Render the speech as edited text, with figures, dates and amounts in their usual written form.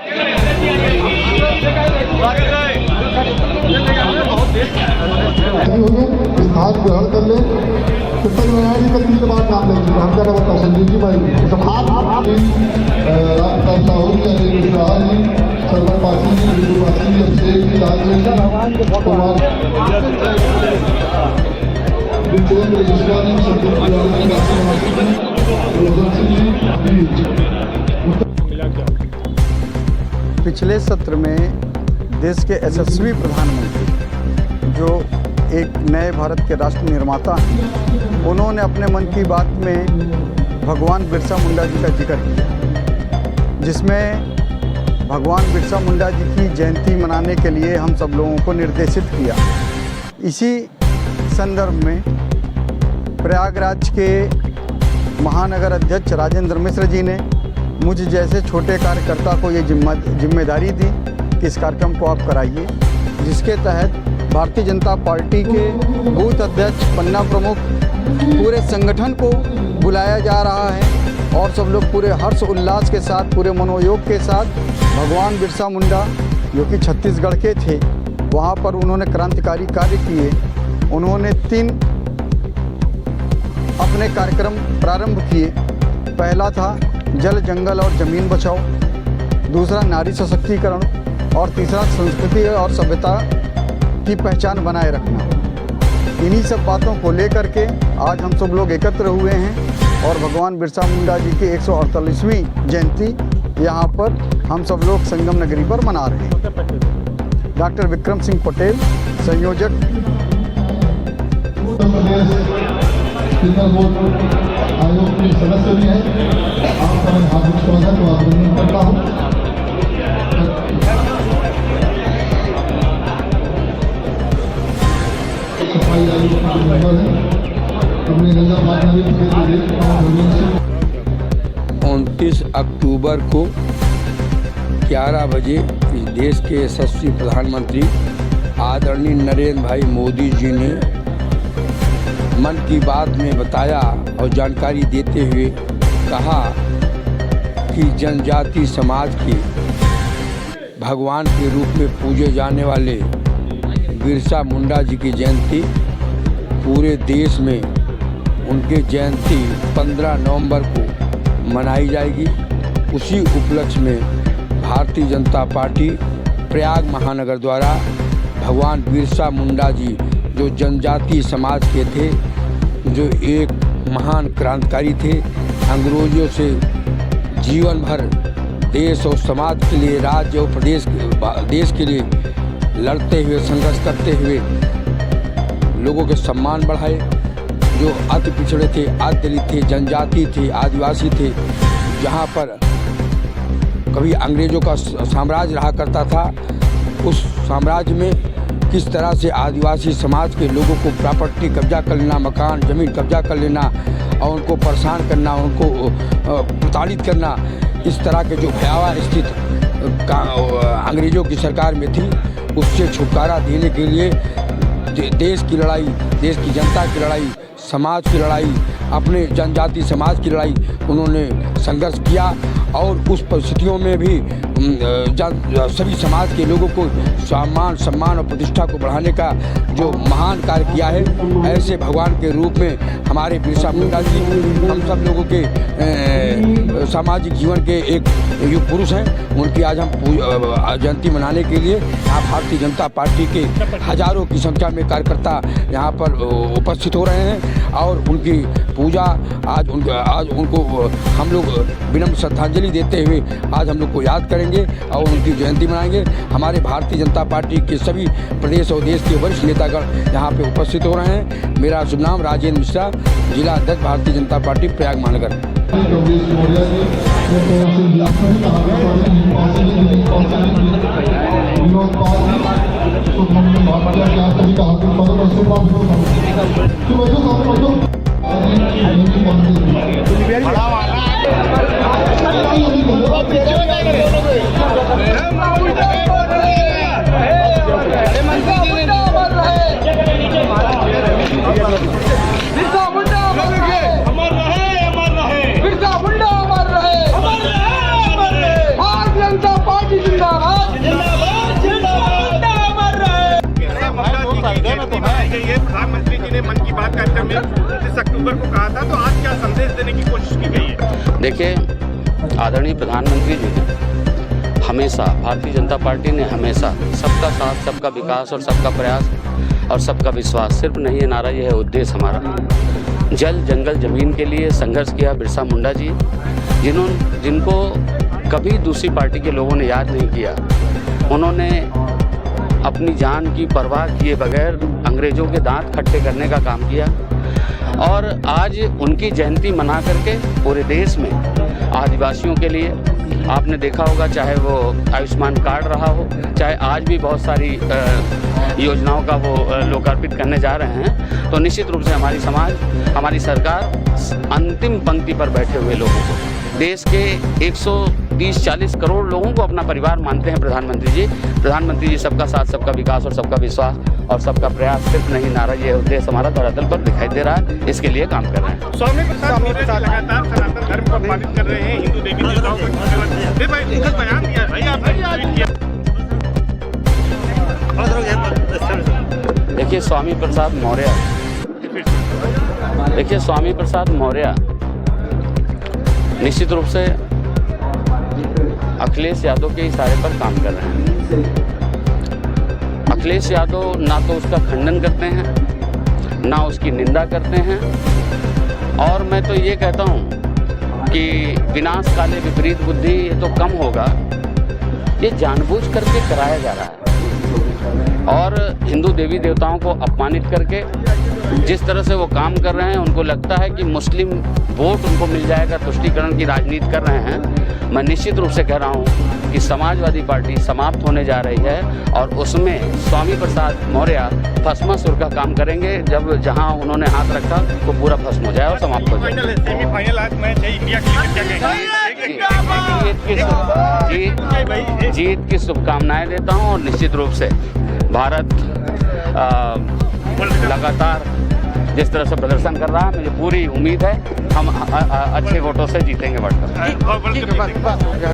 स्थान ग्रहण कर ले। कृतज्ञ जी का 3 बार नाम ले चुके, हम क्या बताओ संजीव जी भाई संभाल साहू जी, अनिल मिश्रा जी, सरवर पासी जी, बिंदु पासी जी, अभिषेक जी, राजेश कुमार, विजेंद्र ईश्वर जी, संदीप जी। पिछले सत्र में देश के यशस्वी प्रधानमंत्री जो एक नए भारत के राष्ट्र निर्माता हैं, उन्होंने अपने मन की बात में भगवान बिरसा मुंडा जी का जिक्र किया, जिसमें भगवान बिरसा मुंडा जी की जयंती मनाने के लिए हम सब लोगों को निर्देशित किया। इसी संदर्भ में प्रयागराज के महानगर अध्यक्ष राजेंद्र मिश्र जी ने मुझ जैसे छोटे कार्यकर्ता को ये जिम्मेदारी दी कि इस कार्यक्रम को आप कराइए, जिसके तहत भारतीय जनता पार्टी के बूथ अध्यक्ष, पन्ना प्रमुख, पूरे संगठन को बुलाया जा रहा है और सब लोग पूरे हर्ष उल्लास के साथ, पूरे मनोयोग के साथ भगवान बिरसा मुंडा जो कि छत्तीसगढ़ के थे, वहाँ पर उन्होंने क्रांतिकारी कार्य किए। उन्होंने 3 अपने कार्यक्रम प्रारंभ किए। पहला था जल, जंगल और ज़मीन बचाओ, दूसरा नारी सशक्तिकरण और तीसरा संस्कृति और सभ्यता की पहचान बनाए रखना। इन्हीं सब बातों को लेकर के आज हम सब लोग एकत्र हुए हैं और भगवान बिरसा मुंडा जी की 148वीं जयंती यहाँ पर हम सब लोग संगम नगरी पर मना रहे हैं। डॉक्टर विक्रम सिंह पटेल, संयोजक। आयोग के सदस्य भी हैं, आपका मैं हार्दिक स्वागत और अभिनंदन करता हूँ। सफाई आयोग के मेंबर हैं, अपने गंगा पाटना भी 29 अक्टूबर को 11 बजे इस देश के यशस्वी प्रधानमंत्री आदरणीय नरेंद्र भाई मोदी जी ने मन की बात में बताया और जानकारी देते हुए कहा कि जनजाति समाज के भगवान के रूप में पूजे जाने वाले बिरसा मुंडा जी की जयंती पूरे देश में उनके जयंती 15 नवंबर को मनाई जाएगी। उसी उपलक्ष्य में भारतीय जनता पार्टी प्रयाग महानगर द्वारा भगवान बिरसा मुंडा जी जो जनजाति समाज के थे, जो एक महान क्रांतिकारी थे, अंग्रेजों से जीवन भर देश और समाज के लिए, राज्य और देश के लिए लड़ते हुए, संघर्ष करते हुए लोगों के सम्मान बढ़ाए, जो अति पिछड़े थे, अति दलित थे, जनजाति थे, आदिवासी थे, जहाँ पर कभी अंग्रेजों का साम्राज्य रहा करता था, उस साम्राज्य में किस तरह से आदिवासी समाज के लोगों को प्रॉपर्टी कब्जा कर लेना, मकान ज़मीन कब्जा कर लेना और उनको परेशान करना, उनको प्रताड़ित करना, इस तरह के जो भयावह स्थिति अंग्रेज़ों की सरकार में थी, उससे छुटकारा देने के लिए देश की लड़ाई, देश की जनता की लड़ाई, समाज की लड़ाई, अपने जनजाति समाज की लड़ाई उन्होंने संघर्ष किया और उस परिस्थितियों में भी सभी समाज के लोगों को सम्मान और प्रतिष्ठा को बढ़ाने का जो महान कार्य किया है, ऐसे भगवान के रूप में हमारे बिरसा मुंडा जी हम सब लोगों के सामाजिक जीवन के एक युग पुरुष हैं। उनकी आज हम जयंती मनाने के लिए यहाँ भारतीय जनता पार्टी के हजारों की संख्या में कार्यकर्ता यहाँ पर उपस्थित हो रहे हैं और उनकी पूजा आज उनको हम लोग विनम्र श्रद्धांजलि देते हुए आज हम लोग को याद करेंगे और उनकी जयंती मनाएंगे। हमारे भारतीय जनता पार्टी के सभी प्रदेश और देश के वरिष्ठ नेतागण यहाँ पे उपस्थित हो रहे हैं। मेरा शुभ नाम राजेंद्र मिश्रा, जिला अध्यक्ष भारतीय जनता पार्टी प्रयाग महानगर। भारतीय जनता पार्टी गई है। प्रधानमंत्री जी ने मन की बात कार्यक्रम में 29 अक्टूबर को कहा था, तो आज क्या संदेश देने की कोशिश की गई है? देखिए, आदरणीय प्रधानमंत्री जी ने हमेशा, भारतीय जनता पार्टी ने हमेशा सबका साथ, सबका विकास और सबका प्रयास और सबका विश्वास, सिर्फ नहीं ये नारा, ये है उद्देश्य हमारा। जल जंगल जमीन के लिए संघर्ष किया बिरसा मुंडा जी, जिनको कभी दूसरी पार्टी के लोगों ने याद नहीं किया। उन्होंने अपनी जान की परवाह किए बगैर अंग्रेज़ों के दांत खट्टे करने का काम किया और आज उनकी जयंती मना करके पूरे देश में आदिवासियों के लिए आपने देखा होगा, चाहे वो आयुष्मान कार्ड रहा हो, चाहे आज भी बहुत सारी योजनाओं का वो लोकार्पित करने जा रहे हैं। तो निश्चित रूप से हमारी समाज, हमारी सरकार अंतिम पंक्ति पर बैठे हुए लोगों को, देश के 130-140 करोड़ लोगों को अपना परिवार मानते हैं प्रधानमंत्री जी। प्रधानमंत्री जी सबका साथ, सबका विकास और सबका विश्वास और सबका प्रयास, सिर्फ नहीं नारा, ये उद्देश्य हमारा धरातल पर दिखाई दे रहा है। इसके लिए काम कर रहे हैं। स्वामी प्रसाद मौर्य लगातार सनातन धर्म को अपमानित कर रहे हैं, हिंदू देवी देवताओं को बयान दिया भाई, आपने ट्वीट किया। देखिए, स्वामी प्रसाद मौर्य निश्चित रूप से अखिलेश यादव के इशारे पर काम कर रहे हैं। अखिलेश यादव ना तो उसका खंडन करते हैं, ना उसकी निंदा करते हैं, और मैं तो ये कहता हूँ कि विनाश काले विपरीत बुद्धि, ये तो कम होगा, ये जानबूझ करके कराया जा रहा है। और हिंदू देवी देवताओं को अपमानित करके जिस तरह से वो काम कर रहे हैं, उनको लगता है कि मुस्लिम वोट उनको मिल जाएगा, तुष्टीकरण की राजनीति कर रहे हैं। मैं निश्चित रूप से कह रहा हूँ कि समाजवादी पार्टी समाप्त होने जा रही है और उसमें स्वामी प्रसाद मौर्य भस्मासुर का काम करेंगे। जब जहाँ उन्होंने हाथ रखा तो पूरा भस्म हो जाए और समाप्त हो जाए। सेमीफाइनल आज मैच है इंडिया की, जीत की शुभकामनाएं देता हूँ और निश्चित रूप से भारत लगातार जिस तरह से प्रदर्शन कर रहा है, मुझे पूरी उम्मीद है हम अच्छे वोटों से जीतेंगे वर्ल्ड कप।